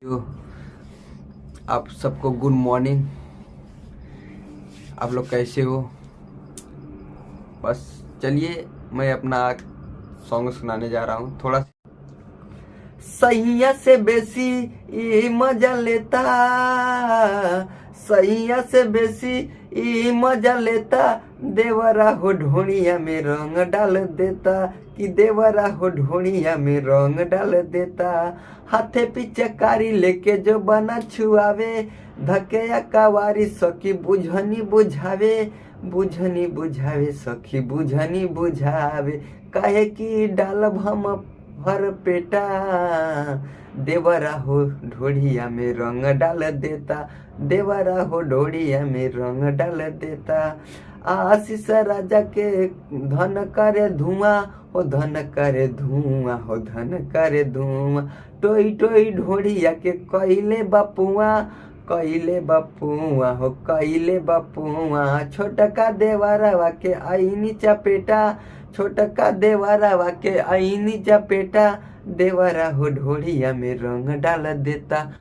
जो आप सबको गुड मॉर्निंग। आप लोग कैसे हो? बस चलिए मैं अपना सॉन्ग सुनाने जा रहा हूँ थोड़ा। सैया से बेसी ई मजा लेता, सैया से बेसी ई मजा लेता, देवरा हो ढोणिया में रंग डाल देता, कि देवरा हो ढोणिया में रंग डाल देता। हाथे पीछे कारी लेके जो बना छुआवे, धके कवारी सखी बुझनी बुझावे, बुझनी बुझावे सखी बुझनी बुझावे। काहे की डालब हम भर पेटा, देवरा हो ढोड़िया में रंग डाल देता, देवरा हो ढोड़िया में रंग डाल देता। आशीष राजा के धन करे धुआं, हो धन करे धुआं, हो धन करे धुआं। टोई टोई ढोड़िया के कइले बापुआ, कइले बापुआ, हो कइले बापुआ। छोटका देवरवा के आईनी चपेटा, छोटका देवरवा के आईनी चपेटा, देवरा हो ढोड़िया में रंग डाल देता।